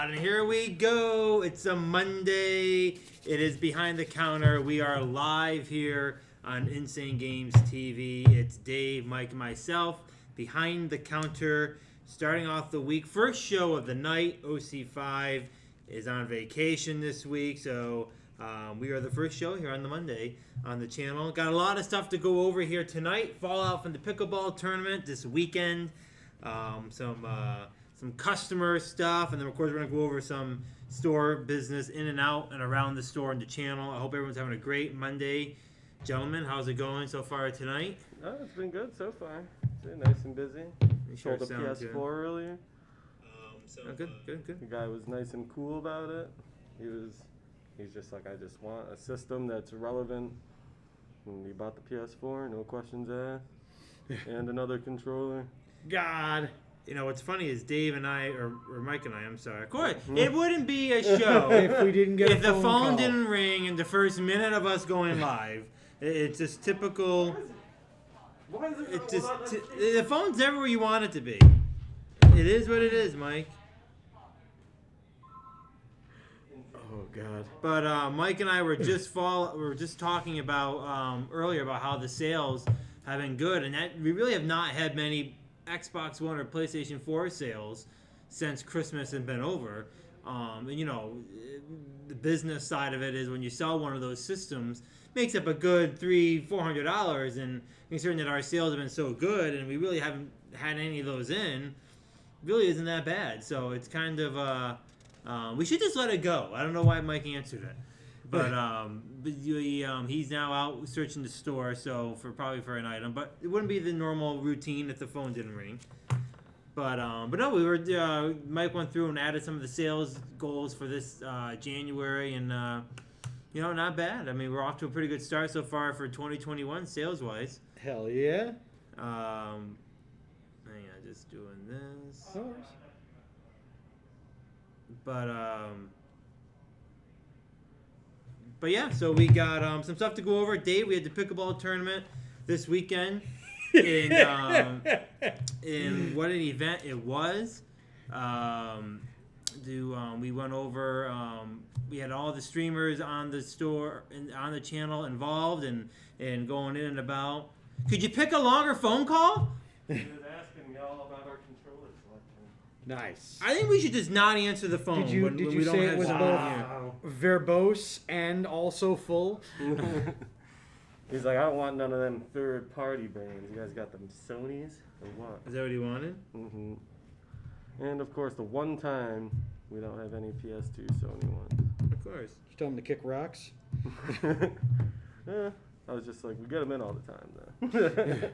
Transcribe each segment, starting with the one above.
And here we go. It's a Monday. It is Behind the Counter. We are live here on Insane Games TV. It's Dave, Mike, and myself. Behind the Counter. Starting off the week. First show of the night. OC5 is on vacation this week. So we are the first show here on the Monday on the channel. Got a lot of stuff to go over here tonight. Fallout from the pickleball tournament this weekend. Some customer stuff, and then of course we're going to go over some store business in and out and around the store and the channel. I hope everyone's having a great Monday. Gentlemen, how's it going so far tonight? Oh, it's been good so far. It's been nice and busy. Sold a PS4 earlier. Good. The guy was nice and cool about it. He's just like, I just want a system that's relevant. And he bought the PS4, no questions asked, and another controller. God. You know, what's funny is Dave and I, or Mike and I, I'm sorry. Of course, it wouldn't be a show if we didn't get if a the phone call. didn't ring in the first minute of us going live. It's just typical. It's just the phone's never where you want it to be. It is what it is, Mike. Oh God. But Mike and I were just talking about earlier about how the sales have been good, and that we really have not had many Xbox One or PlayStation 4 sales since Christmas had been over. And you know, the business side of it is when you sell one of those systems, makes up a good $300-400, and considering that our sales have been so good and we really haven't had any of those in, really isn't that bad. So it's kind of we should just let it go. I don't know why Mike answered it. But he's now out searching the store, so probably for an item. But it wouldn't be the normal routine if the phone didn't ring. But no, we were Mike went through and added some of the sales goals for this January, and not bad. I mean, we're off to a pretty good start so far for 2021 sales wise. Hell yeah. Hang on, just doing this. Of course. But yeah, so we got some stuff to go over. Dave, we had the pickleball tournament this weekend. In what an event it was. We went over. We had all the streamers on the store and on the channel involved and going in and about. Could you pick a longer phone call? He was asking me all about our controller selection. Nice. I think we should just not answer the phone. Did you when we don't say have it was someone both here. verbose and also full? He's like, I don't want none of them third-party brands. You guys got them Sonys or what? Is that what he wanted? Mm-hmm. And of course, the one time we don't have any PS2 Sony ones. Of course. You told him to kick rocks? Yeah, I was just like, we get them in all the time, though.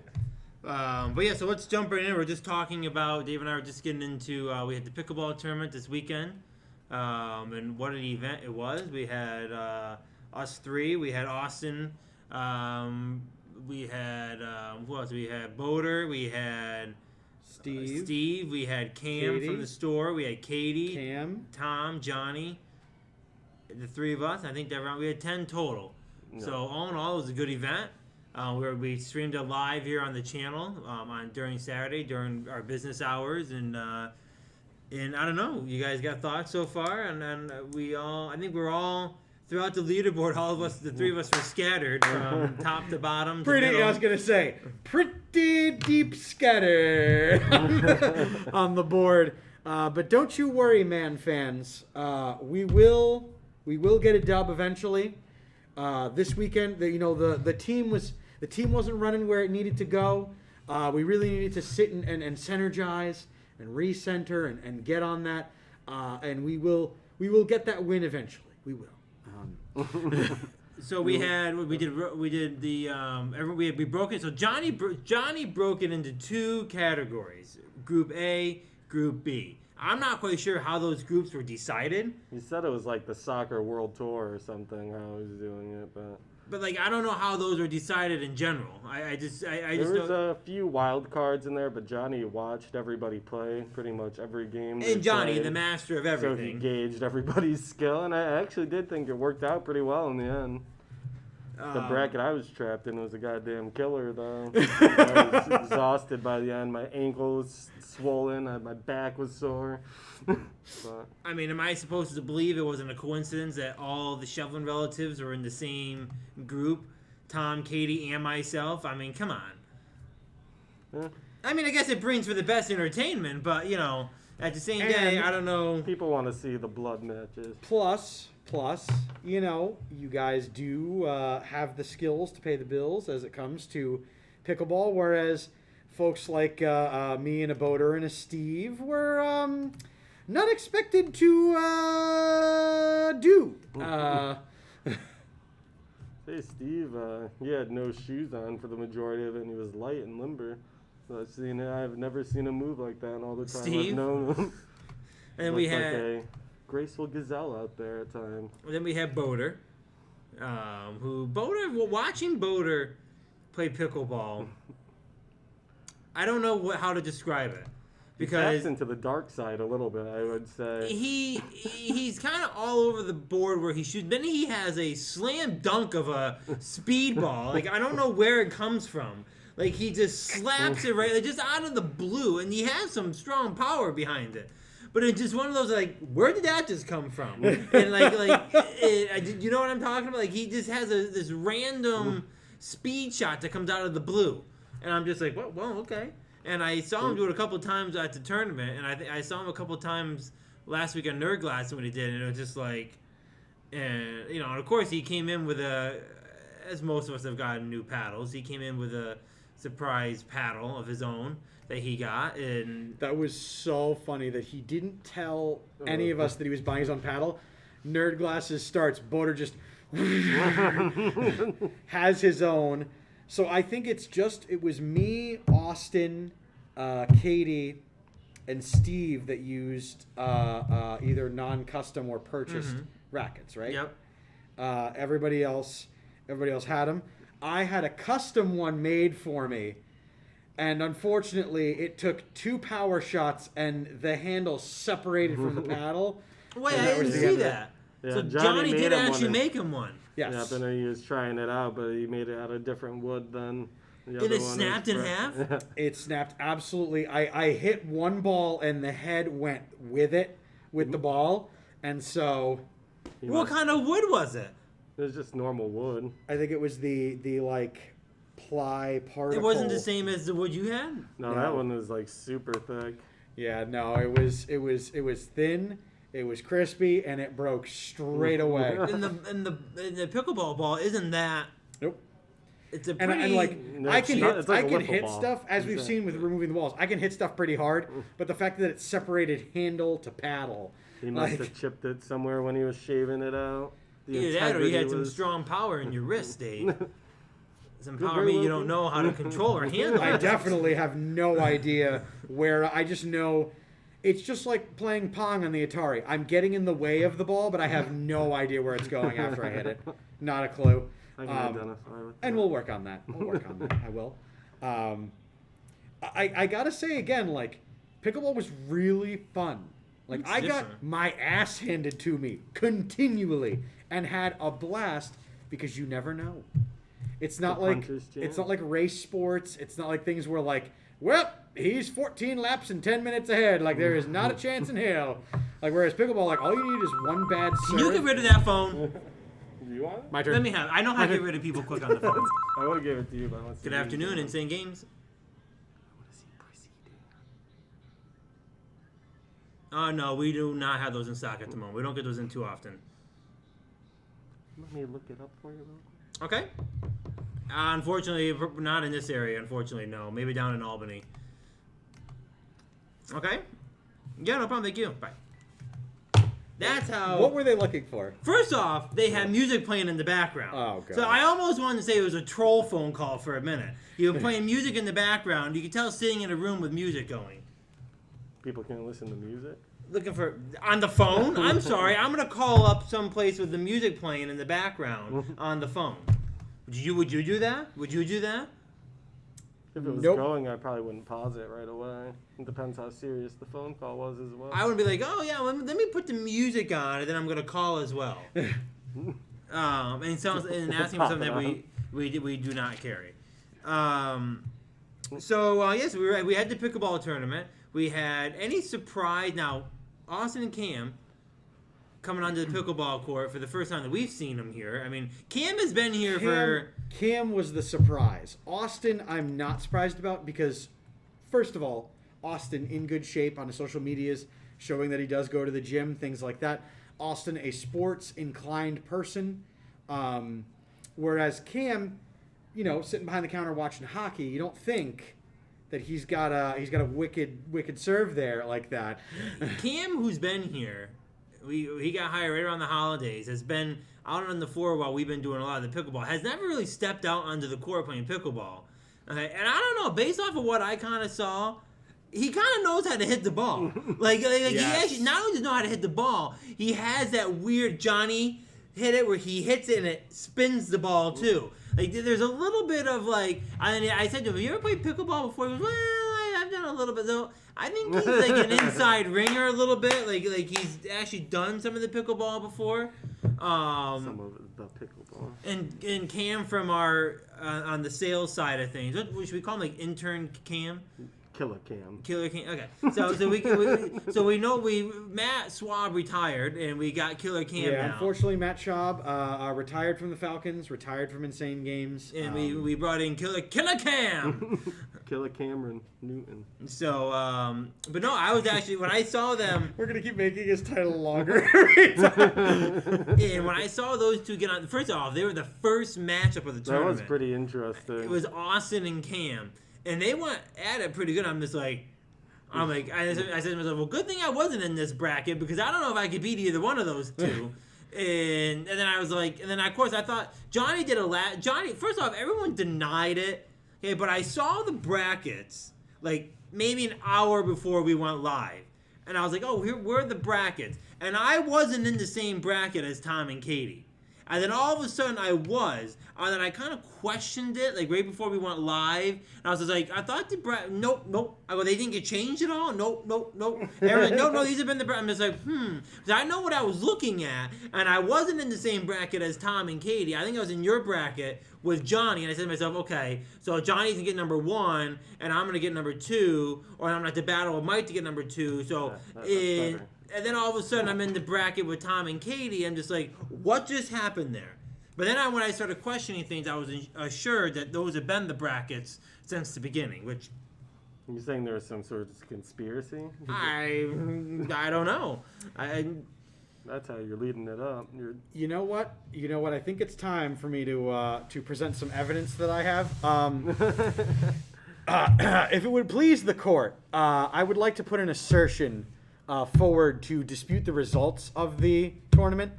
But yeah, so let's jump right in. We're just talking about, Dave and I were just getting into, we had the pickleball tournament this weekend, and what an event it was. We had us three. We had Austin. We had, who else? We had Boder. We had Steve. We had Cam Katie. from the store. We had Katie. Cam. Tom, Johnny. The three of us. I think we had 10 total. No. So all in all, it was a good event. We streamed it live here on the channel during Saturday during our business hours, and I don't know, you guys got thoughts so far, and then I think we're all throughout the leaderboard. All of us, the three of us, were scattered from top to bottom. I was gonna say pretty deep scatter on the board, but don't you worry, man, fans. We will get a dub eventually. This weekend, the team wasn't running where it needed to go. We really needed to sit and synergize and recenter and get on that. And we will get that win eventually. We will. So we broke it. So Johnny broke it into two categories: Group A, Group B. I'm not quite sure how those groups were decided. He said it was like the soccer world tour or something, how he was doing it, But like, I don't know how those were decided in general. I just there was a few wild cards in there, but Johnny watched everybody play pretty much every game. And Johnny, the master of everything. So he gauged everybody's skill, and I actually did think it worked out pretty well in the end. The bracket I was trapped in was a goddamn killer, though. I was exhausted by the end. My ankle was swollen. My back was sore. But I mean, am I supposed to believe it wasn't a coincidence that all the Shevlin relatives were in the same group? Tom, Katie, and myself? I mean, come on. yeah, I mean, I guess it brings for the best entertainment, but, you know, at the same day, And- I don't know. people want to see the blood matches. Plus, you know, you guys do have the skills to pay the bills as it comes to pickleball, whereas folks like me and a Boater and a Steve were not expected to do. Hey, Steve, he had no shoes on for the majority of it, and he was light and limber. So I've never seen him move like that in all the time Steve? I've known him. And we Looked had like a graceful gazelle out there at times. then we had Boater, watching Boater play pickleball. I don't know how to describe it He because taps into the dark side a little bit, I would say. he's kind of all over the board where he should. Then he has a slam dunk of a speedball. Like I don't know where it comes from. Like he just slaps it right, like, just out of the blue, and he has some strong power behind it. But it's just one of those like, where did that just come from? And you know what I'm talking about? Like he just has this random speed shot that comes out of the blue, and I'm just like, well, okay. And I saw him do it a couple times at the tournament, and I saw him a couple times last week on Nerd Glass when he did, and it was just like, and you know, and of course he came in with as most of us have gotten new paddles, he came in with a surprise paddle of his own that he got, and That was so funny that he didn't tell any of us that he was buying his own paddle. Nerd Glasses starts. Boater just has his own. So I think it was me, Austin, Katie, and Steve that used either non-custom or purchased rackets, right? yep. Everybody else had them. I had a custom one made for me, and unfortunately, it took 2 power shots, and the handle separated from the paddle. Wait, And I that was didn't the see end of it. that. Yeah, So Johnny Johnny made did him one actually and- make him one. Yes. Yeah, but he was trying it out, but he made it out of different wood than the Did other it one. snapped in half? It snapped absolutely. I hit one ball, and the head went with the ball, and so What kind of wood was it? It was just normal wood. I think it was the like ply particle. It wasn't the same as the wood you had. No, No. that one was like super thick. Yeah, no, it was thin, it was crispy, and it broke straight away. And the pickleball ball isn't that. Nope. It's a And, pretty. and like No, I it's can not- hit it's like I a can wiffle hit ball. stuff as we've seen with removing the walls. I can hit stuff pretty hard, but the fact that it separated handle to paddle, He must like, have chipped it somewhere when he was shaving it out. The Either that or you integrity had some was- strong power in your wrist, Dave. Some power very me you well don't be. know how to control or handle. I definitely have no idea where. I just know it's just like playing Pong on the Atari. I'm getting in the way of the ball, but I have no idea where it's going after I hit it. Not a clue. I can identify with And that. we'll work on that. I will. I gotta say again, like, pickleball was really fun. Like, It's I got different. my ass handed to me continually and had a blast because you never know. It's not The like puncher's it's jam. not like race sports. It's not like things where like, well, he's 14 laps and 10 minutes ahead. Like there is not a chance in hell. Like whereas pickleball, like all you need is one bad Can you serve. get rid of that phone? You want it? My turn. Let me have it. I know how to get rid of people quick on the phone. I would give it to you, but I want to see Good you afternoon, do it. Insane Games. Oh, no, we do not have those in stock at the moment. We don't get those in too often. Let me look it up for you real quick. Okay. Unfortunately, not in this area. Unfortunately, no. Maybe down in Albany. Okay. Yeah, no problem. Thank you. Bye. That's how. What were they looking for? First off, they had music playing in the background. Oh, God. So I almost wanted to say it was a troll phone call for a minute. You were playing music in the background. You could tell sitting in a room with music going. People can't listen to music. Looking for on the phone? I'm sorry. I'm gonna call up someplace with the music playing in the background on the phone. Would you do that? Would you do that? If it was Nope. going, I probably wouldn't pause it right away. It depends how serious the phone call was as well. I would be like, oh yeah, let me put the music on, and then I'm gonna call as well. and asking for something that we do not carry. Yes, we had the pickleball tournament. We had any surprise now. Austin and Cam coming onto the pickleball court for the first time that we've seen him here. I mean, Cam has been here for. Cam was the surprise. Austin, I'm not surprised about because, first of all, Austin in good shape on his social medias, showing that he does go to the gym, things like that. Austin, a sports inclined person, whereas Cam, sitting behind the counter watching hockey, you don't think that he's got a wicked serve there like that. Cam, who's been here, he got hired right around the holidays, has been out on the floor while we've been doing a lot of the pickleball, has never really stepped out onto the court playing pickleball. Okay, and I don't know, based off of what I kind of saw, he kind of knows how to hit the ball. Like Yes. He actually not only does know how to hit the ball, he has that weird Johnny hit it where he hits it and it spins the ball too. Like there's a little bit of like, I said to him, have you ever played pickleball before? He goes, well, I've done a little bit though. I think he's like an inside ringer a little bit. Like he's actually done some of the pickleball before. Some of the pickleball. And Cam from our on the sales side of things, what should we call him? Like intern Cam? Killer Cam. Killer Cam. Okay. So we know Matt Schwab retired and we got Killer Cam now. Unfortunately, Matt Schaub retired from the Falcons, retired from Insane Games, And we brought in Killer Cam. Killer Cameron Newton. So, but no, I was actually when I saw them. We're gonna keep making his title longer. And when I saw those two get on, first off, they were the first matchup of the That tournament. was pretty interesting. It was Austin and Cam, and they went at it pretty good. I said to myself, well, good thing I wasn't in this bracket because I don't know if I could beat either one of those two. And then I was like, and then of course I thought Johnny did Johnny, first off, everyone denied it. Okay, but I saw the brackets like maybe an hour before we went live. And I was like, oh, here where are the brackets? And I wasn't in the same bracket as Tom and Katie. And then all of a sudden I was. And then I kind of questioned it, like right before we went live. And I was just like, I thought nope. I go, they didn't get changed at all? Nope. Everyone's like, no, these have been the brackets. I'm just like, Because I know what I was looking at. And I wasn't in the same bracket as Tom and Katie. I think I was in your bracket with Johnny. And I said to myself, okay, so Johnny's going to get number 1, and I'm going to get number 2, or I'm going to have to battle with Mike to get number 2. So, that's better. and then all of a sudden I'm in the bracket with Tom and Katie. I'm just like, what just happened there? But then when I started questioning things, I was assured that those had been the brackets since the beginning, which You're saying there was some sort of conspiracy? I don't know. That's how you're leading it up. You know what? I think it's time for me to present some evidence that I have. If it would please the court, I would like to put an assertion forward to dispute the results of the tournament.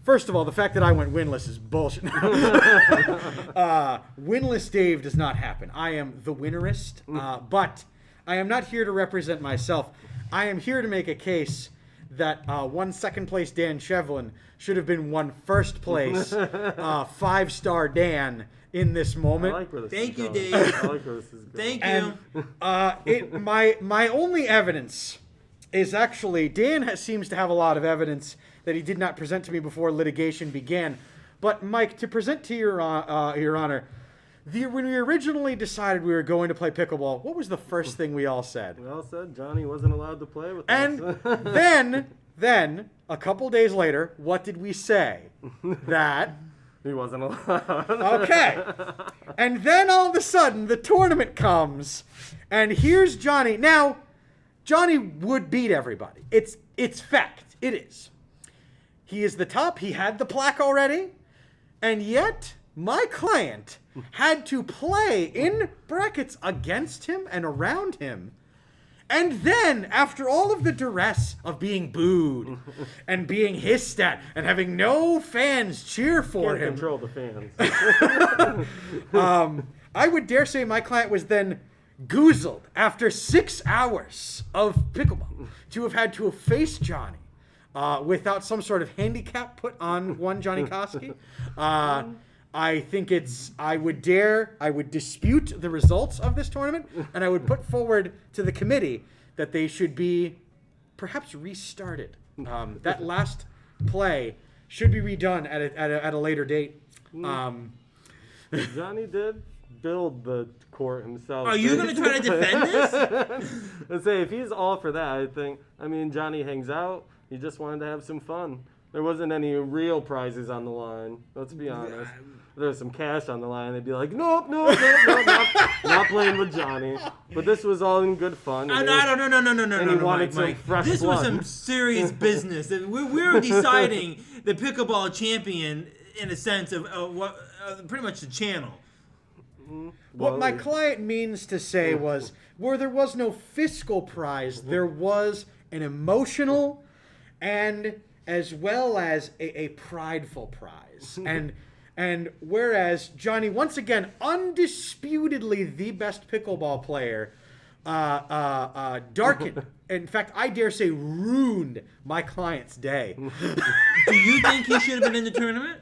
First of all, the fact that I went winless is bullshit. Winless Dave does not happen. I am the winnerist, but I am not here to represent myself. I am here to make a case that one second place Dan Shevlin should have been one first place 5-star Dan in this moment. I like where this Thank is you, going. Dave. I like where this is going. Thank you. My only evidence is actually Dan seems to have a lot of evidence that he did not present to me before litigation began. But Mike, to present to your honor, when we originally decided we were going to play pickleball, what was the first thing we all said? We all said Johnny wasn't allowed to play with And us. then a couple days later, what did we say? That He wasn't allowed. okay. And then all of a sudden, the tournament comes, and here's Johnny. Now, Johnny would beat everybody. It's fact. It is. He is the top. He had the plaque already. And yet, my client had to play in brackets against him and around him. And then, after all of the duress of being booed and being hissed at and having no fans cheer for Can't him, control the fans. I would dare say my client was then goozled after 6 hours of pickleball to have had to have faced Johnny without some sort of handicap put on one Johnny Koski. I think I would dispute the results of this tournament, and I would put forward to the committee that they should be perhaps restarted. That last play should be redone at a later date. Johnny did build the court himself. Are you going to try to defend this? Let's say if he's all for that, I mean, Johnny hangs out. He just wanted to have some fun. There wasn't any real prizes on the line. Let's be honest. If there was some cash on the line, they'd be like, nope, not playing with Johnny. But this was all in good fun. No. And he wanted some fresh This was blood. some serious business. We were deciding the pickleball champion in a sense of what pretty much the channel. What my client means to say was, where there was no fiscal prize, there was an emotional and as well as a prideful prize. And whereas Johnny, once again, undisputedly the best pickleball player, darkened, in fact, I dare say ruined my client's day. Do you think he should have been in the tournament?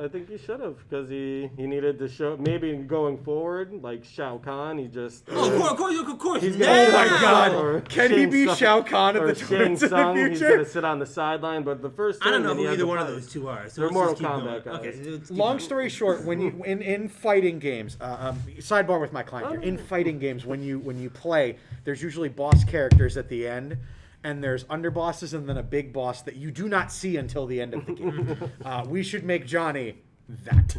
I think he should have, because he needed to show, maybe going forward, like Shao Kahn, he just... Oh, of course. He's now. gonna- Oh my God! Or Can he Shane be Sung- Shao Kahn at or the Shang tournaments in the Tsung, he's future? gonna sit on the sideline, but the first I don't know tournament, he who had either the one of prize. those two are. So They're let's Mortal just keep Kombat going. guys. Okay, so let's keep Long going. story short, when you in fighting games, sidebar with my client here. In fighting games, when you play, there's usually boss characters at the end, and there's underbosses, and then a big boss that you do not see until the end of the game. We should make Johnny that.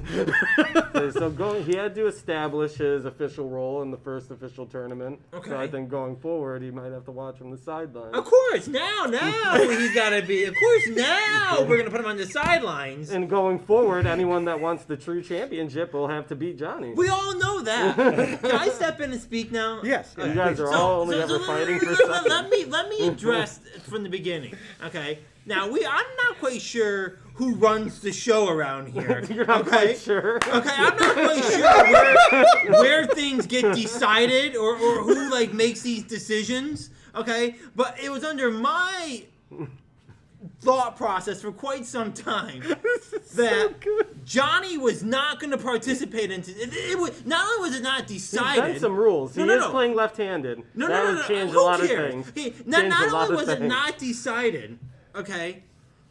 He had to establish his official role in the first official tournament. Okay. So I think going forward, he might have to watch from the sidelines. Of course, now he's got to be. Of course, now we're gonna put him on the sidelines. And going forward, anyone that wants the true championship will have to beat Johnny. We all know that. Can I step in and speak now? Yes. You guys are all only ever fighting for seconds. let me address from the beginning. Okay. Now I'm not quite sure who runs the show around here. You're not quite sure. Okay, I'm not quite sure where things get decided or who like makes these decisions. Okay, but it was under my thought process for quite some time that Johnny was not going to participate in it. Was not only was it not He's decided. done some rules. He is No. playing left-handed. No, that no, would change Who a lot cares? of things. Okay, Change not a lot only of was it things. not decided, okay,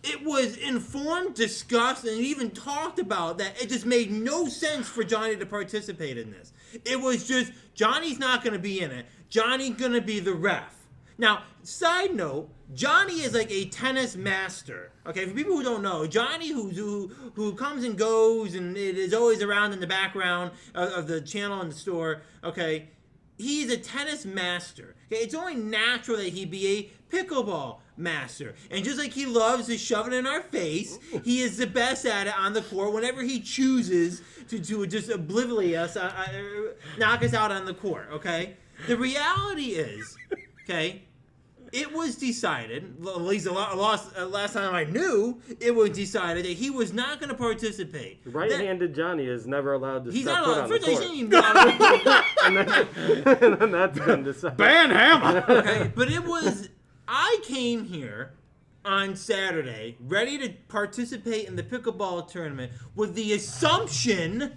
it was informed, discussed, and even talked about that it just made no sense for Johnny to participate in this. It was just, Johnny's not going to be in it. Johnny's going to be the ref. Now, side note, Johnny is like a tennis master. Okay, for people who don't know, Johnny who comes and goes and it is always around in the background of the channel and the store, okay, he's a tennis master. Okay, it's only natural that he be a pickleball master. And just like he loves to shove it in our face, he is the best at it on the court whenever he chooses to just obliviate us, knock us out on the court, okay? The reality is, okay, it was decided, at least last time I knew, it was decided that he was not going to participate. Right-handed Johnny is never allowed to He's step not foot allowed. on the First, he court. shouldn't even be allowed. And then that's been decided. Ban Hammer. Okay, but it was. I came here on Saturday ready to participate in the pickleball tournament with the assumption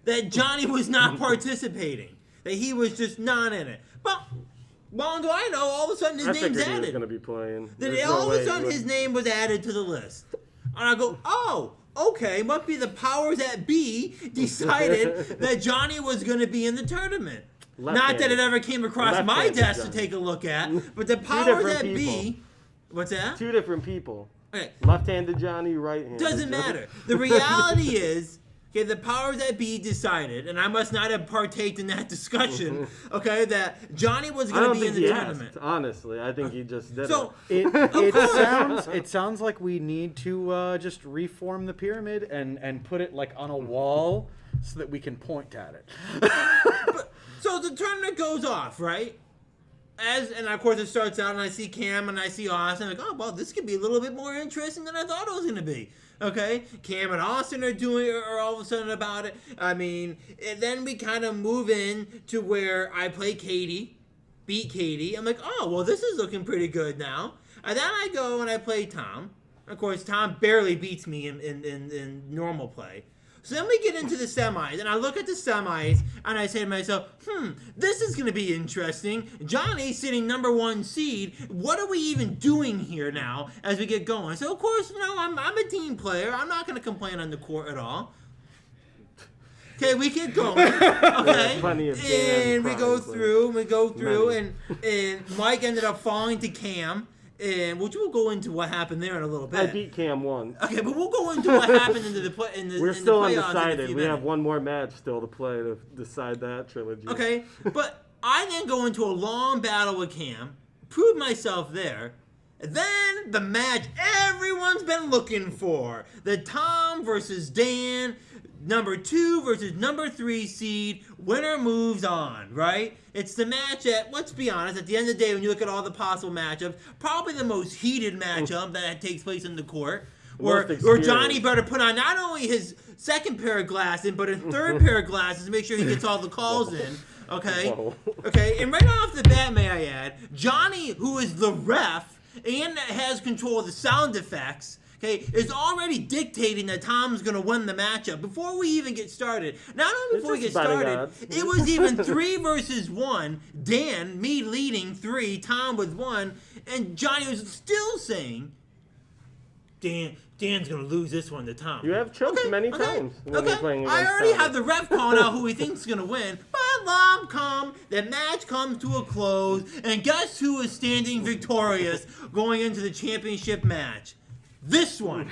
that Johnny was not participating, that he was just not in it. But long do I know, all of a sudden his I name's figured he was added. going to be playing. Then There's all no of a way sudden he his would- name was added to the list. And I go, oh, okay, must be the powers that be decided that Johnny was going to be in the tournament. Not that it Left-handed. ever came across my Left-handed desk to Johnny. take a look at, but the powers different that be... people. What's that? Two different people. Okay, Left-handed Johnny, right-handed doesn't Johnny. matter. The reality is... Okay, the powers that be decided, and I must not have partaked in that discussion, okay, that Johnny was I going don't to be in think the he tournament. asked, honestly. I think he just did So, it. It sounds like we need to just reform the pyramid and put it like on a wall so that we can point at it. So the tournament goes off, right? And of course it starts out and I see Cam and I see Austin. I'm like, oh, well, this could be a little bit more interesting than I thought it was going to be. Okay? Cam and Austin are all of a sudden about it. I mean, and then we kind of move in to where I play Katie, beat Katie. I'm like, oh, well, this is looking pretty good now. And then I go and I play Tom. Of course, Tom barely beats me in normal play. So then we get into the semis, and I look at the semis, and I say to myself, this is going to be interesting. Johnny sitting number 1 seed. What are we even doing here now as we get going? So, of course, I'm a team player. I'm not going to complain on the court at all. Okay, we get going. Okay, Plenty of and we go crying, through, Many. and Mike ended up falling to Cam, and which we'll go into what happened there in a little bit. I beat Cam once. Okay, but we'll go into what happened in the We're still playoffs in a undecided. few We have minutes. one more match still to play to decide that trilogy. Okay, but I then go into a long battle with Cam, prove myself there. Then the match everyone's been looking for: the Tom versus Dan. Number 2 versus number 3 seed. Winner moves on, right? It's the match at, let's be honest, at the end of the day, when you look at all the possible matchups, probably the most heated matchup that takes place in the court. Where Johnny better put on not only his second pair of glasses, but a third pair of glasses to make sure he gets all the calls in. Okay? Whoa. Okay, and right off the bat, may I add, Johnny, who is the ref and has control of the sound effects, okay, is already dictating that Tom's going to win the matchup before we even get started. Not only before we get started, it was even 3 versus 1. Dan, me leading 3, Tom with 1, and Johnny was still saying, Dan's going to lose this one to Tom. You have choked many times when you're playing against I already Tom. have the ref calling out who he thinks is going to win. But long come, the match comes to a close, and guess who is standing victorious going into the championship match? This one,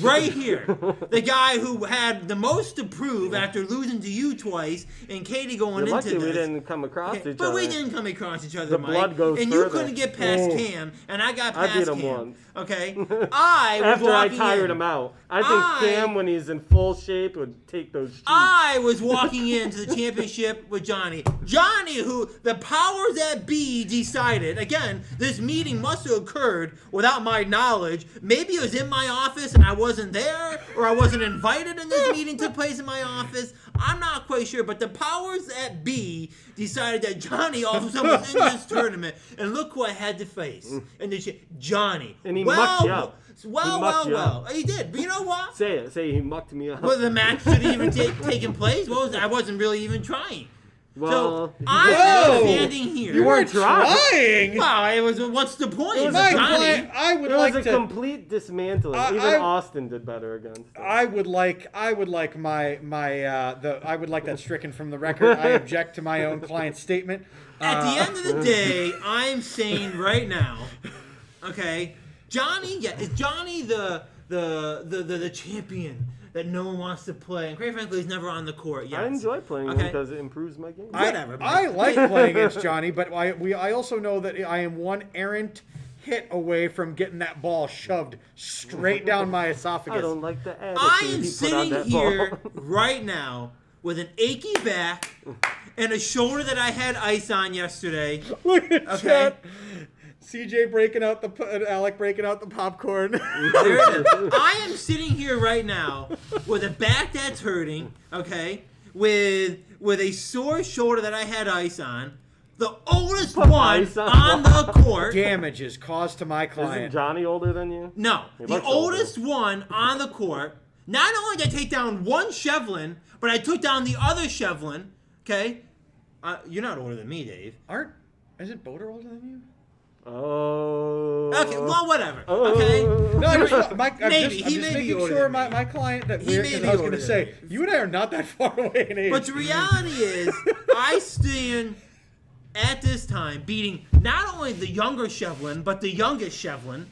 right here. The guy who had the most to prove after losing to you twice, and Katie going You're into lucky this. we didn't come across each But other. we didn't come across each other, The Mike. blood goes and you further. couldn't get past Oh. Cam, and I got I past beat him Cam. once. Okay? I was After I walking tired in. him out. I think Cam, when he's in full shape, would take those streaks. I was walking into the championship with Johnny. Johnny, who the powers that be decided, again, this meeting must have occurred without my knowledge. Maybe it was in my office and I wasn't there, or I wasn't invited and this meeting took place in my office. I'm not quite sure, but the powers that be decided that Johnny all of a sudden was in this tournament, and look who I had to face. And Johnny. And he mucked you up. Well. He did. But you know what? Say it. Say he mucked me up. Well, the match should have even taken place. What was I wasn't really even trying. Well, So you I'm Whoa! standing here. You weren't trying. trying. Well, it was. What's the point? It was My Johnny. client, I would It like was a to. complete dismantling. I- Even I- Austin did better against it. I would like that stricken from the record. I object to my own client's statement. At the end of the day, I'm saying right now, okay, Johnny. Yeah, is Johnny the champion that no one wants to play? And quite frankly, he's never on the court yet. I enjoy playing him Okay. because it improves my game. Whatever, I man. like playing against Johnny, but I also know that I am one errant hit away from getting that ball shoved straight down my esophagus. I don't like the attitude I am he put on sitting that here ball. right now with an achy back and a shoulder that I had ice on yesterday. Look at Okay. that. CJ breaking out Alec breaking out the popcorn. There it is. I am sitting here right now with a back that's hurting, okay, with a sore shoulder that I had ice on, the oldest one ice on on the court. Damages caused to my Isn't client. Johnny older than you? No, He the looks older. oldest one on the court. Not only did I take down one Shevlin, but I took down the other Shevlin. Okay, you're not older than me, Dave. Isn't Boder older than you? Oh. Okay, well, whatever. Oh. Okay. No, I'm just Maybe. He may be making older sure than my, me. my client that He may because be I was older going to than say me. you and I are not that far away in age. But the reality is, I stand at this time beating not only the younger Shevlin, but the youngest Shevlin.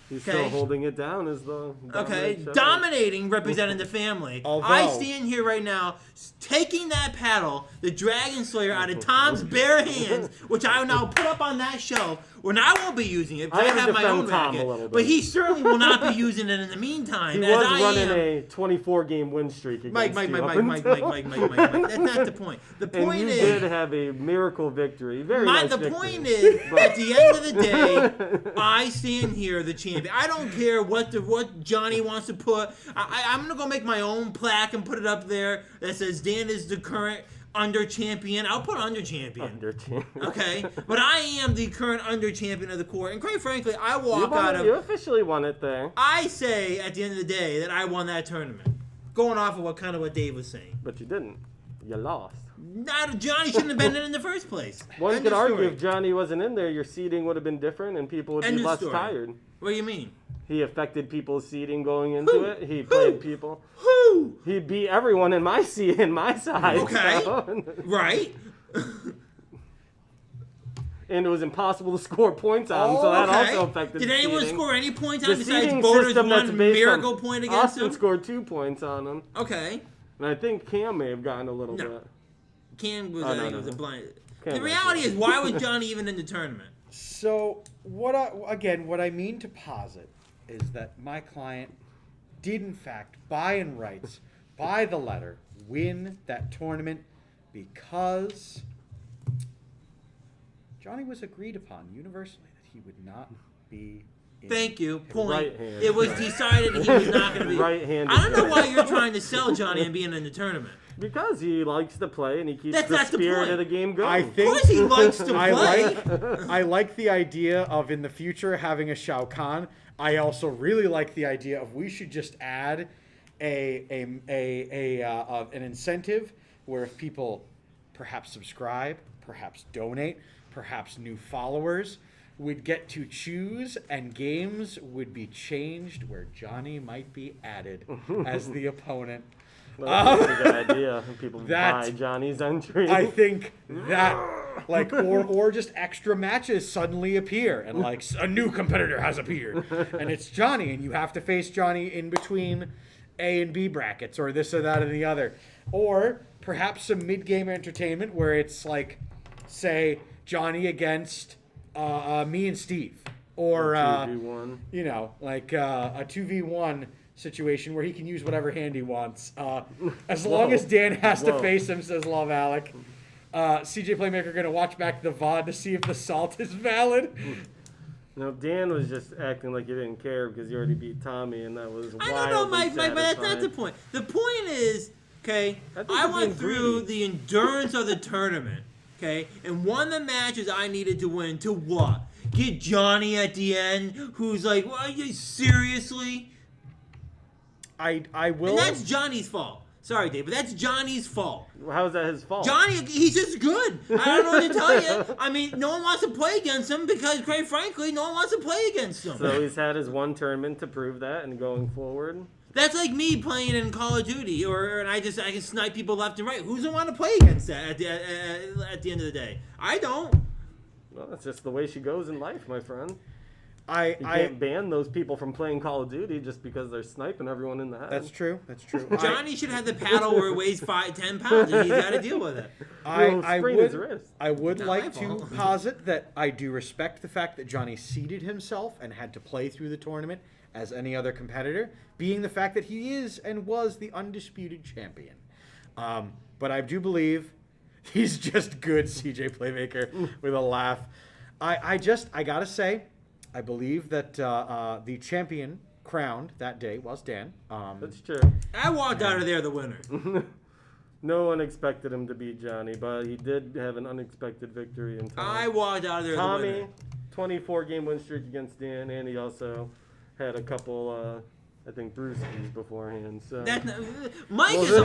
He's Okay. still holding it down as the Okay, dominant dominating, representing the family. Although- I stand here right now, taking that paddle, the Dragon Slayer, out of Tom's bare hands, which I will now put up on that shelf. When I won't be using it, because I I have to have my own defend Tom a racket. little bit. But he certainly will not be using it in the meantime. He as was I running am. a 24-game win streak against Mike. you up That's until- not the point. The And point you is. did have a miracle victory. Very nice The victory. point is, But- at the end of the day, I stand here the champion. I don't care what Johnny wants to put. I'm gonna go make my own plaque and put it up there that says Dan is the current under champion. I'll put under champion. Under team. Okay, but I am the current under champion of the court, and quite frankly, I You walk out won it. of. You officially won it there. I say at the end of the day that I won that tournament. going off of what Dave was saying. But you didn't. You lost. Johnny shouldn't have been in the first place. One End could of argue story. if Johnny wasn't in there, your seating would have been different and people would End be of less story. tired. What do you mean? He affected people's seating going into Who? it. He Who? played people. Who? He beat everyone in my seat in my side. Okay. So. Right? And it was impossible to score points on him, so that also affected Did the anyone seating. score any points on The him besides seating Boner's system that's one based miracle on point against Austin him? scored 2 points on him. Okay. And I think Cam may have gotten a little No. bit. Cam was, Oh, I no, think no, it was a no. blind. Cam The was reality good. is, why was Johnny even in the tournament? So what I mean to posit is that my client did in fact, by and rights, by the letter, win that tournament because Johnny was agreed upon universally that he would not be. Thank you. Point. Right hand. It was decided he was not going to be. Right-handed. I don't know why you're trying to sell Johnny and being in the tournament. Because he likes to play and he keeps That's the not the spirit point. of the game going. I Of think course he likes to I play. I like the idea of in the future having a Shao Kahn. I also really like the idea of we should just add an incentive where if people perhaps subscribe, perhaps donate, perhaps new followers would get to choose and games would be changed where Johnny might be added as the opponent. Well, that's a good idea. People That- buy Johnny's entry. I think that, like, or just extra matches suddenly appear, and like a new competitor has appeared, and it's Johnny, and you have to face Johnny in between A and B brackets, or this or that or the other, or perhaps some mid-game entertainment where it's like, say, Johnny against me and Steve, or 2v1. you know, like a 2v1 situation where he can use whatever hand he wants. As long as Dan has to Whoa. face him, says Love Alec. CJ Playmaker going to watch back the VOD to see if the salt is valid. No, Dan was just acting like he didn't care because he already beat Tommy, and that was I wildly don't know, Mike, but that's not the satisfying. point. The point is, okay, I think I you're went being through greedy. the endurance of the tournament, okay, and won the matches I needed to win to what? Get Johnny at the end, who's like, well, you seriously? I will. And that's Johnny's fault. Sorry, Dave, but that's Johnny's fault. How is that his fault? Johnny, he's just good. I don't know what to tell you. I mean, no one wants to play against him because, quite frankly, no one wants to play against him. So he's had his one tournament to prove that, and going forward, That's like me playing in Call of Duty, and I can snipe people left and right. Who's gonna want to play against that at the end of the day? I don't. well, that's just the way she goes in life, my friend. I You can't ban those people from playing Call of Duty just because they're sniping everyone in the head. That's true. That's true. Johnny should have the paddle where it weighs 10 pounds, and he's got to deal with it. He'll sprain his wrist. I would Not my like to fault. posit that I do respect the fact that Johnny seeded himself and had to play through the tournament as any other competitor, being the fact that he is and was the undisputed champion. But I do believe he's just good, CJ Playmaker, with a laugh. I gotta say, I believe that the champion crowned that day was Dan. That's true. I walked out of there the winner. No one expected him to beat Johnny, but he did have an unexpected victory in I Tommy. walked out of there the Tommy, winner. 24-game win streak against Dan, and he also had a couple, I think, brewskis beforehand. So That's not, Mike is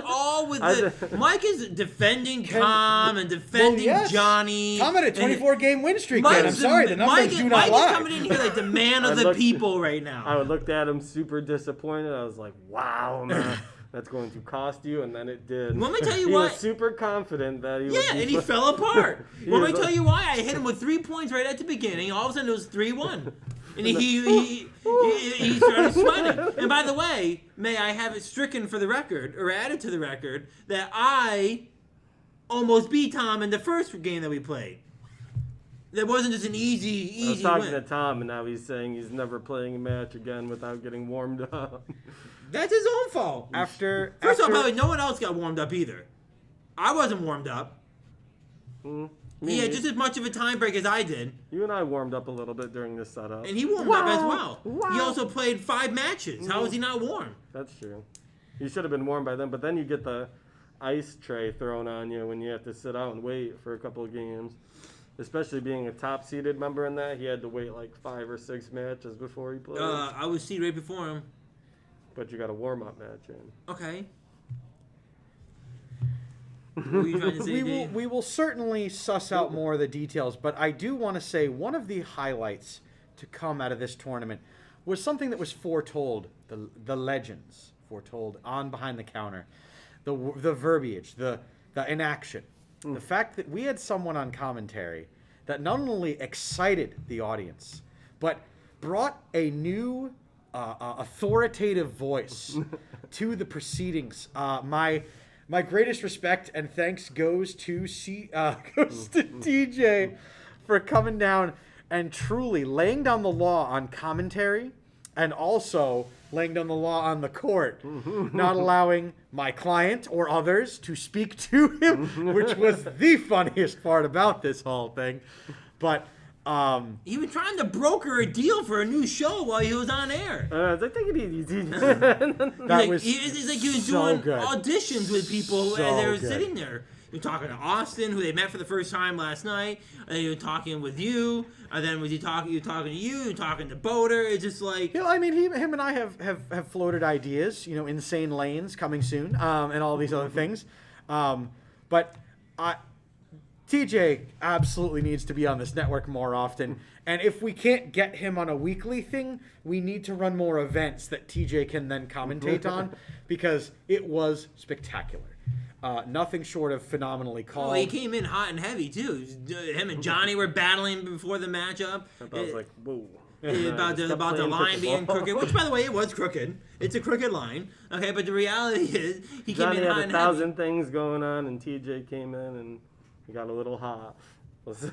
all with the. Mike is defending Tom and defending Johnny. Tom had a and- 24-game win streak. Dan. I'm Mike's sorry, the numbers Mike, do Mike not is lie. coming in here like the man of I the looked- people right now. I looked at him super disappointed. I was like, wow, man, that's going to cost you, and then it did. Let me tell you he why- was super confident that he would Yeah, be and he fell apart. He Let me was tell like- you why. I hit him with 3 points right at the beginning. All of a sudden, it was 3-1. And he started sweating. And by the way, may I have it stricken for the record, or added to the record, that I almost beat Tom in the first game that we played. That wasn't just an I was easy talking win. to Tom, and now he's saying he's never playing a match again without getting warmed up. That's his own fault. After First of all, by the way, no one else got warmed up either. I wasn't warmed up. Me He had neither. just as much of a time break as I did. You and I warmed up a little bit during this setup. And he warmed up as well. Wow. He also played 5 matches. How was he not warm? That's true. You should have been warm by then, but then you get the ice tray thrown on you when you have to sit out and wait for a couple of games. Especially being a top-seeded member in that, he had to wait like 5 or 6 matches before he played. I was seated right before him. But you got a warm-up match in. Okay. What were you trying to say, Dave? We will certainly suss out more of the details, but I do want to say one of the highlights to come out of this tournament was something that was foretold, the legends foretold on Behind the Counter, the verbiage, the inaction, the fact that we had someone on commentary that not only excited the audience, but brought a new authoritative voice to the proceedings. My greatest respect and thanks goes to TJ for coming down and truly laying down the law on commentary and also laying down the law on the court, not allowing my client or others to speak to him, which was the funniest part about this whole thing. But he was trying to broker a deal for a new show while he was on air. Take it easy. that was It's like he was so doing good. auditions with people So as they were good. sitting there. You're talking to Austin, who they met for the first time last night, and then you're talking with you, and then you're talking to you, you're talking to Boder. It's just like, I mean, him and I have floated ideas, insane lanes coming soon, and all these other things. But TJ absolutely needs to be on this network more often. And if we can't get him on a weekly thing, we need to run more events that TJ can then commentate on, because it was spectacular. Nothing short of phenomenally called. oh, he came in hot and heavy too. Him and Johnny were battling before the matchup. I was like, whoa. About the line being crooked, which by the way, it was crooked. It's a crooked line. Okay, but the reality is he Johnny came in hot had and 1,000 things going on, and TJ came in and he got a little hot. heavy.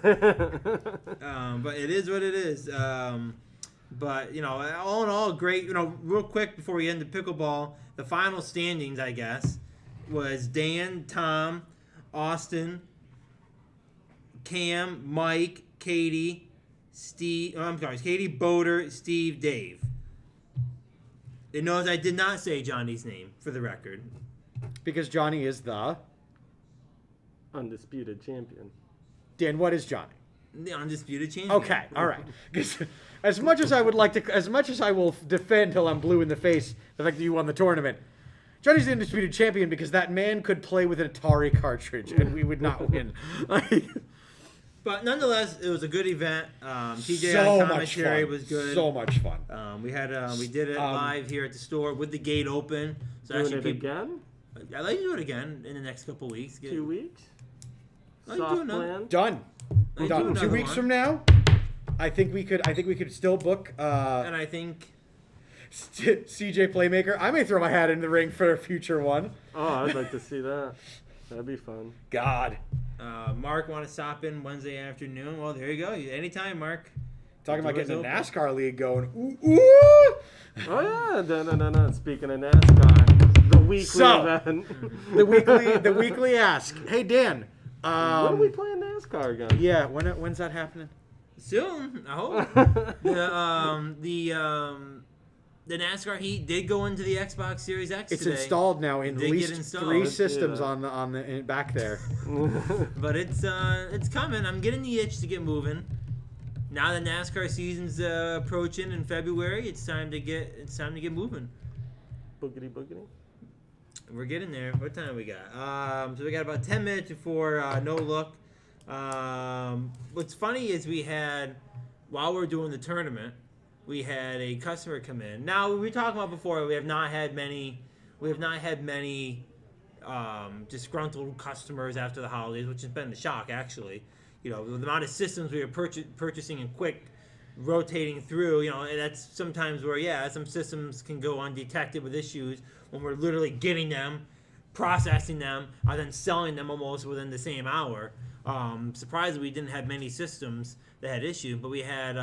But it is what it is. But all in all, great. Real quick before we end the pickleball, the final standings, I guess, was Dan, Tom, Austin, Cam, Mike, Katie, Steve. Oh, I'm sorry, Katie, Boder, Steve, Dave. It knows I did not say Johnny's name for the record. Because Johnny is the... Undisputed champion. Dan, what is Johnny? The undisputed champion. Okay, all right. 'Cause as much as I will defend till I'm blue in the face the fact that you won the tournament, Johnny's the undisputed champion because that man could play with an Atari cartridge and we would not win. But nonetheless, it was a good event. TJ So on much commentary fun. was good. So much fun. We did it live here at the store with the gate open. So Doing actually it people, again? I'd like to do it again in the next couple weeks. 2 weeks? Oh, you do Soft another- plan? Done. I Done. do 2 another weeks one. from now, I think we could still book And I think CJ Playmaker. I may throw my hat in the ring for a future one. Oh, I'd like to see that. That'd be fun. God. Mark want to stop in Wednesday afternoon. Well, there you go. Anytime, Mark. Talking about Doors getting a open. NASCAR league going. Ooh, ooh. Oh, yeah. No. Speaking of NASCAR, the weekly So, event. the weekly ask. Hey Dan. When are we playing NASCAR again? Yeah, when's that happening? Soon, I hope. The NASCAR Heat did go into the Xbox Series X It's today. installed now in at Did get least installed. 3 Let's see systems that. on the back there. But it's coming. I'm getting the itch to get moving. Now that NASCAR season's approaching in February, it's time to get moving. Boogity boogity. We're getting there. What time we got? So we got about 10 minutes before no look. What's funny is while we're doing the tournament, we had a customer come in. Now we were talking about before. We have not had many disgruntled customers after the holidays, which has been the shock actually. The amount of systems we were purchasing and quick rotating through. And that's sometimes where some systems can go undetected with issues when we're literally getting them, processing them, and then selling them almost within the same hour. Surprisingly, we didn't have many systems that had issues, but we had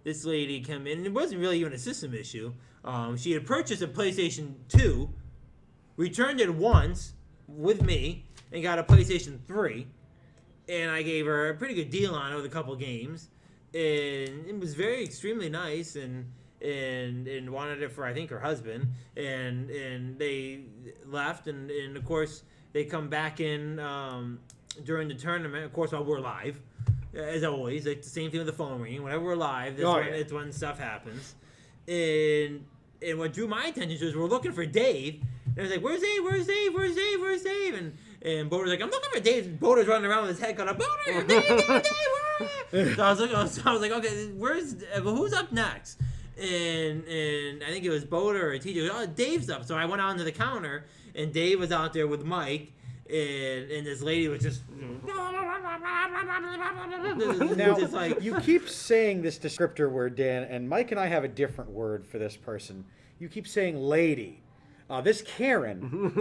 this lady come in, and it wasn't really even a system issue. She had purchased a PlayStation 2, returned it once with me, and got a PlayStation 3, and I gave her a pretty good deal on it with a couple games, and it was extremely nice, and wanted it for I think her husband, and they left, and of course they come back in during the tournament, of course while we're live, as always, like the same thing with the phone ringing. Whenever we're live, it's when stuff happens, and and what drew my attention was we're looking for Dave. And I was like, "Where's Dave? Where's Dave? Where's Dave? Where's Dave?" And Boder's like, "I'm looking for Dave." And Boder's running around with his head cut up. Boder, Dave, where are you? So I was like, okay, who's up next? And I think it was Boder or TJ. Oh, Dave's up. So I went on to the counter, and Dave was out there with Mike, and this lady was just. Now, just like, you keep saying this descriptor word, Dan, and Mike and I have a different word for this person. You keep saying lady. This Karen,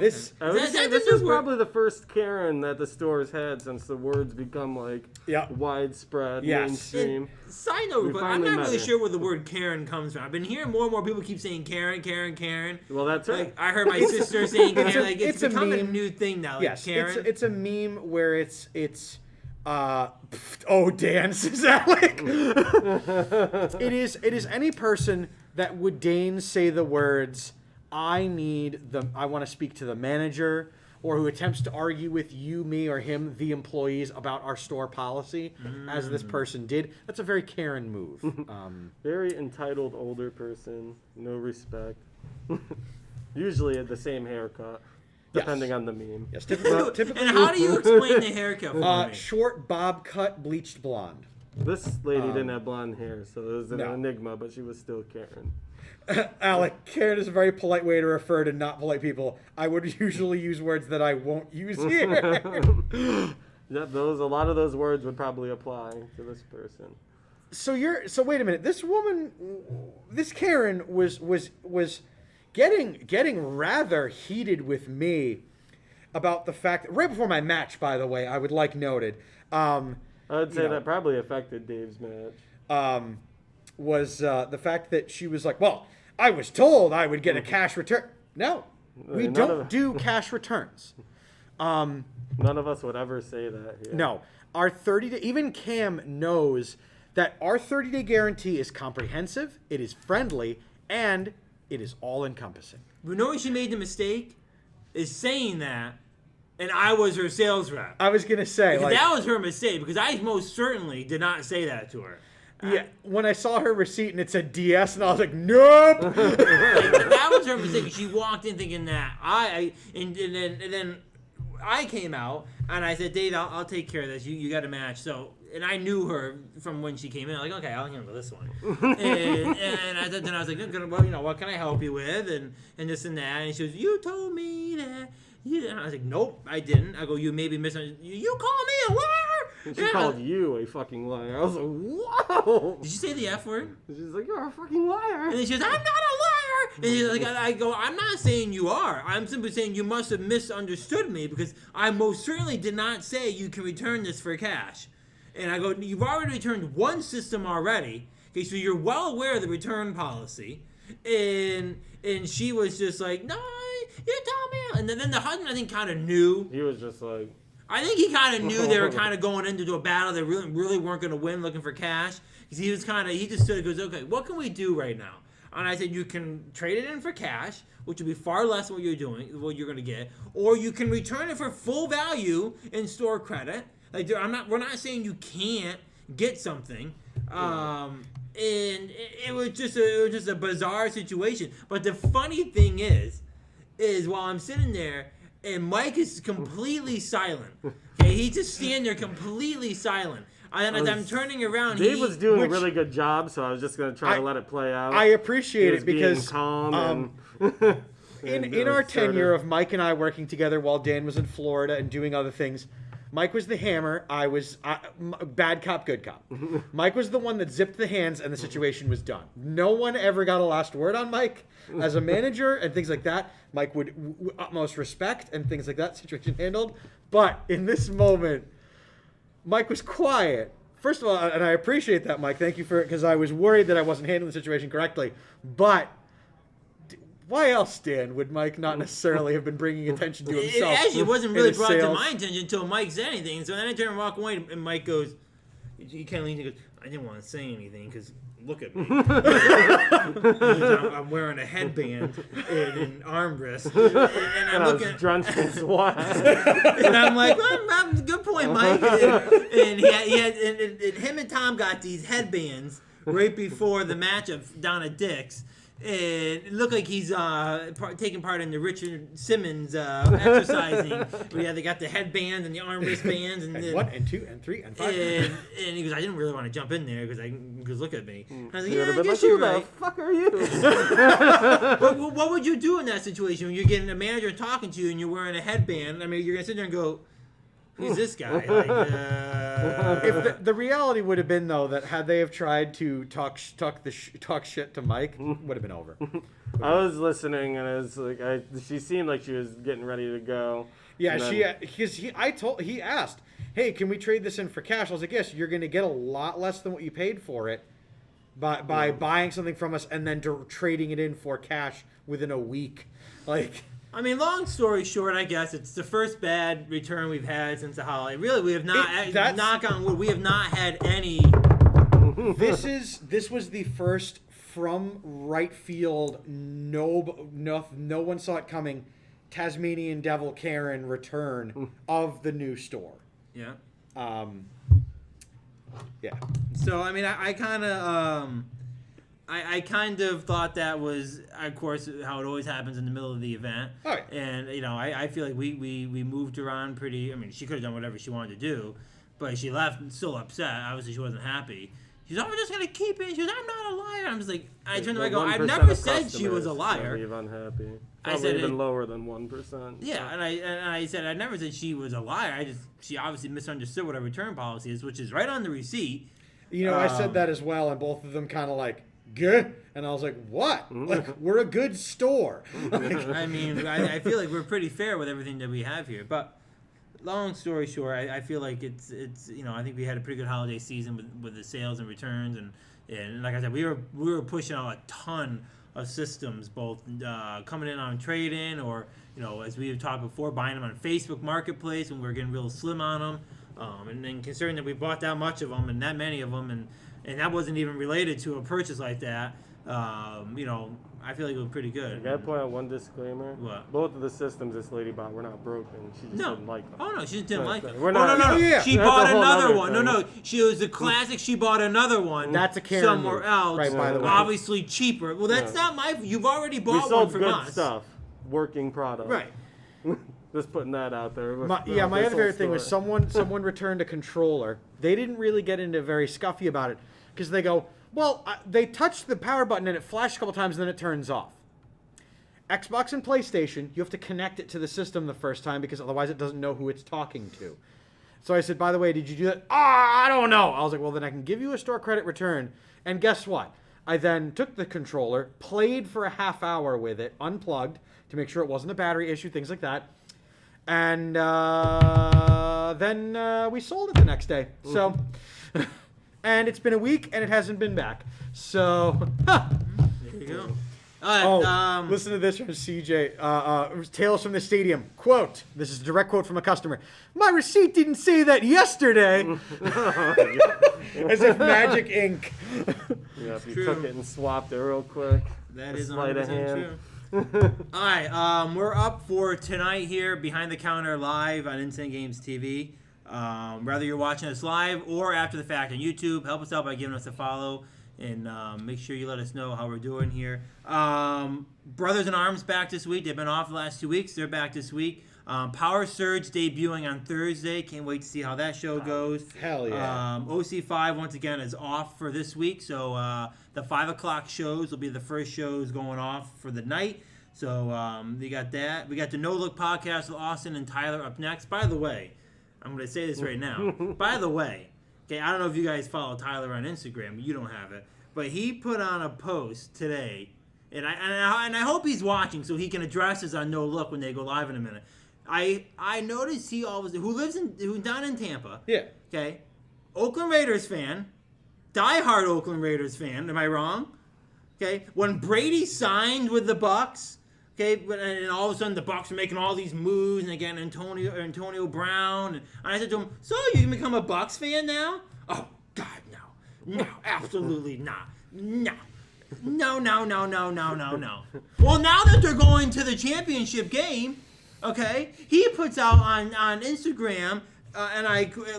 this I would say this is probably the first Karen that the stores had since the words become like widespread, mainstream. And side note, but I'm not really sure where the word Karen comes from. I've been hearing more and more people keep saying Karen, Karen, Karen. Well, that's right. Like, I heard my sister saying Karen. Like, it's becoming a new thing now. Like, yes, Karen. it's a meme where it's oh, dance is Alec. It is any person that would deign say the words, I want to speak to the manager, or who attempts to argue with you, me, or him, the employees, about our store policy, as this person did. That's a very Karen move. Very entitled older person, no respect. Usually at the same haircut, depending on the meme. Yes, typically. And how do you explain the haircut for me? Short bob cut, bleached blonde. This lady didn't have blonde hair, so it was an enigma, but she was still Karen. Alec, Karen is a very polite way to refer to not polite people. I would usually use words that I won't use here. Yeah, a lot of those words would probably apply to this person. So wait a minute. This woman, this Karen was getting rather heated with me about the fact that, right before my match, by the way, I would like noted. I would say that probably affected Dave's match. Was the fact that she was like, well, I was told I would get a cash return. No, we don't do cash returns. None of us would ever say that here. No. Our 30-day, even Cam knows that our 30-day guarantee is comprehensive, it is friendly, and it is all-encompassing. But knowing she made the mistake is saying that, and I was her sales rep. I was going to say. Like, that was her mistake, because I most certainly did not say that to her. Yeah, when I saw her receipt and it said DS, and I was like, nope. Like, that was her mistake. She walked in thinking that and then I came out and I said, Dave, I'll take care of this. You got a match. So, and I knew her from when she came in. Like, okay, I'll handle this one. and I was like, well, what can I help you with? And this and that. And she was, you told me that. And I was like, nope, I didn't. I go, you maybe misunderstood. You call me a liar. And she called you a fucking liar. I was like, whoa. Did you say the F word? She's like, you're a fucking liar. And then she goes, I'm not a liar. And she's like, I go, I'm not saying you are. I'm simply saying you must have misunderstood me, because I most certainly did not say you can return this for cash. And I go, you've already returned one system already. Okay, so you're well aware of the return policy. And she was just like, no, you told me. And then the husband, I think, kind of knew. He was just like. I think he kind of knew they were kind of going into a battle they really weren't going to win, looking for cash. Because he just stood and goes, okay, what can we do right now? And I said, you can trade it in for cash, which will be far less than what you're going to get, or you can return it for full value in store credit. Like, we're not saying you can't get something. And it was just a bizarre situation. But the funny thing is while I'm sitting there, and Mike is completely silent. Okay, he just stand there completely silent. And as I'm turning around, Dave was doing a really good job, so I was just going to try to let it play out. I appreciate it because calm in our tenure of Mike and I working together while Dan was in Florida and doing other things, Mike was the hammer. I was bad cop, good cop. Mike was the one that zipped the hands, and the situation was done. No one ever got a last word on Mike as a manager and things like that. Mike would utmost respect and things like that. Situation handled. But in this moment, Mike was quiet. First of all, and I appreciate that, Mike. Thank you for it, because I was worried that I wasn't handling the situation correctly. But why else, Dan, would Mike not necessarily have been bringing attention to himself? It actually wasn't really brought to my attention until Mike said anything. So then I turn and walk away, and Mike goes, he kind of leans and goes, I didn't want to say anything because look at me. I'm wearing a headband and an armrest. And I'm looking. Drenched in sweat. And I'm like, well, good point, Mike. And him and Tom got these headbands right before the match down at Dick's. And it looked like he's taking part in the Richard Simmons exercising. They got the headbands and the arm wristbands and the, 1 and 2 and 3 and 5. and he goes, I didn't really want to jump in there because look at me. I was like, You yeah, would've I been guess like, you're who right. the fuck are you? What would you do in that situation when you're getting a manager talking to you and you're wearing a headband? I mean, you're gonna sit there and go, "Who's this guy?" Like, If the reality would have been though that had they have tried to talk shit to Mike, would have been over. I was listening, and it was like she seemed like she was getting ready to go. Yeah, And then- he asked, "Hey, can we trade this in for cash?" I was like, "Yes, you're going to get a lot less than what you paid for it by buying something from us and then trading it in for cash within a week." Like, I mean, long story short, I guess it's the first bad return we've had since the holiday. Really, we have not. Knock on wood, we have not had any. this was the first from right field. No one saw it coming. Tasmanian Devil Karen return of the new store. Yeah. Yeah. So I mean, I kind of I kind of thought that was, of course, how it always happens in the middle of the event. Oh, yeah. And I feel like we moved around pretty. I mean, she could have done whatever she wanted to do, but she left still upset. Obviously, she wasn't happy. She's, I'm just gonna keep it. She goes, I'm not a liar. I'm just like, I turned to her, I go, I've 1% never of said she was a customers liar. leave unhappy. I Probably said even it- lower than 1%. Yeah, and I said I never said she was a liar. She obviously misunderstood what our return policy is, which is right on the receipt. You know, I said that as well, and both of them kind of like, good. And I was like, what? Like, we're a good store. Like, I mean, I feel like we're pretty fair with everything that we have here. But long story short, I feel like it's I think we had a pretty good holiday season with the sales and returns, and like I said, we were pushing out a ton of systems, both coming in on trade-in or, as we have talked before, buying them on Facebook Marketplace when we were getting real slim on them. And then considering that we bought that much of them and that many of them, and that wasn't even related to a purchase like that, I feel like it was pretty good. I gotta point out one disclaimer. What? Both of the systems this lady bought were not broken. She just No. didn't like them. Oh no, she just didn't like it. We're Oh no, not- no, Yeah. she That's bought a whole another nother one. thing. No, she was a classic. She bought another one. That's a Karen somewhere move. else. Right, by the way. Obviously cheaper. Well, that's Yeah. not my. You've already We bought one sold from good us. stuff, working product. Right. Just putting that out there. my This other whole favorite thing was story. someone returned a controller. They didn't really get into very scuffy about it because they go, well, they touched the power button and it flashed a couple times and then it turns off. Xbox and PlayStation, you have to connect it to the system the first time because otherwise it doesn't know who it's talking to. So I said, by the way, did you do that? I don't know. I was like, well, then I can give you a store credit return. And guess what? I then took the controller, played for a half hour with it, unplugged to make sure it wasn't a battery issue, things like that. And then we sold it the next day. So, and it's been a week and it hasn't been back. So, There you go. All right. listen to this from CJ. Tales from the Stadium. Quote, this is a direct quote from a customer. My receipt didn't say that yesterday. As if magic ink. Yeah, if you True. took it and swapped it real quick. That a is sleight 100% of hand. true. All right, we're up for tonight here, Behind the Counter Live on Instant Games TV. Whether you're watching us live or after the fact on YouTube, help us out by giving us a follow and make sure you let us know how we're doing here. Brothers in Arms back this week. They've been off the last 2 weeks. They're back this week. Power Surge debuting on Thursday. Can't wait to see how that show goes. Hell yeah. OC5 once again is off for this week, so the 5 o'clock shows will be the first shows going off for the night. So we got that. We got the No Look podcast with Austin and Tyler up next. By the way, I'm going to say this right now. By the way, okay, I don't know if you guys follow Tyler on Instagram, but you don't have it. But he put on a post today, and I hope he's watching so he can address us on No Look when they go live in a minute. I noticed who's down in Tampa. Yeah. Okay, Oakland Raiders fan, diehard Oakland Raiders fan. Am I wrong? Okay, when Brady signed with the Bucks, okay, and all of a sudden the Bucks are making all these moves, and again Antonio Brown, and I said to him, "So you can become a Bucks fan now?" Oh God, no, absolutely not, no. No. Well, now that they're going to the championship game, okay, he puts out on Instagram,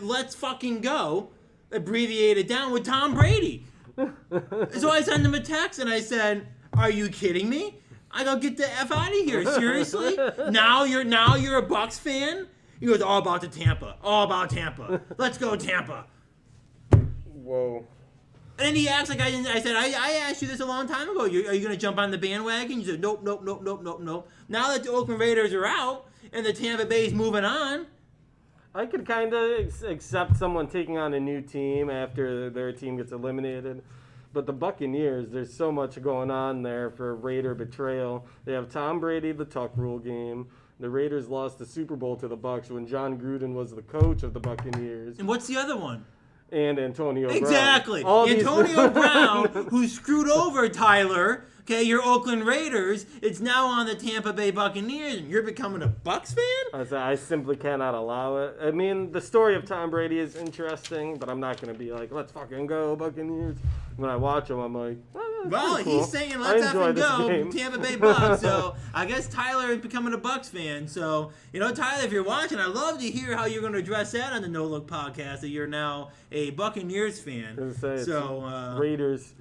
let's fucking go, abbreviated down with Tom Brady. So I sent him a text and I said, Are you kidding me? I go, get the F out of here. Seriously? Now you're a Bucks fan? He goes, all about the Tampa. All about Tampa. Let's go Tampa. Whoa. And then he acts like I didn't. I said, I asked you this a long time ago. Are you going to jump on the bandwagon? You said, nope. Now that the Oakland Raiders are out and the Tampa Bay's moving on. I could kind of accept someone taking on a new team after their team gets eliminated. But the Buccaneers, there's so much going on there for Raider betrayal. They have Tom Brady, the Tuck Rule game. The Raiders lost the Super Bowl to the Bucs when John Gruden was the coach of the Buccaneers. And what's the other one? And Antonio Brown. Exactly. All Antonio these- Brown, who screwed over Tyler, okay, your Oakland Raiders, it's now on the Tampa Bay Buccaneers, and you're becoming a Bucks fan? I simply cannot allow it. I mean, the story of Tom Brady is interesting, but I'm not going to be like, let's fucking go, Buccaneers. When I watch him, I'm like, Well, cool. he's saying I let's enjoy effing this go, game. Tampa Bay Bucks. So I guess Tyler is becoming a Bucks fan. So, Tyler, if you're watching, I'd love to hear how you're going to address that on the No Look podcast, that you're now a Buccaneers fan. I was gonna say, it's So, Raiders.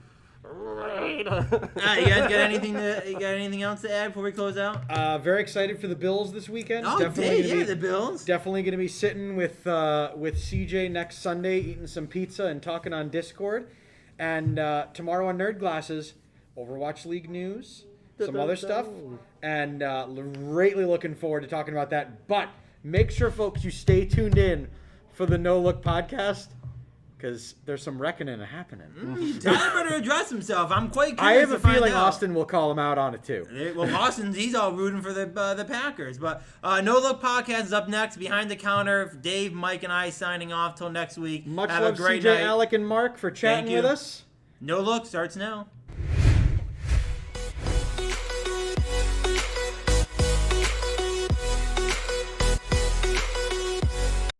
you guys got anything else to add before we close out? Very excited for the Bills this weekend. Oh, Definitely yeah, gonna be, the Bills. Definitely going to be sitting with CJ next Sunday, eating some pizza and talking on Discord. And tomorrow on Nerd Glasses, Overwatch League news, some other stuff, and greatly looking forward to talking about that. But make sure, folks, you stay tuned in for the No Look podcast, because there's some reckoning happening. Tyler better address himself. I'm quite curious I have a to find feeling out. Austin will call him out on it too. Well, Austin's he's all rooting for the Packers. But No Look Podcast is up next. Behind the Counter, Dave, Mike, and I signing off till next week. Much Have love, a great CJ, night. Alec, and Mark for chatting Thank with you. us. No Look starts now.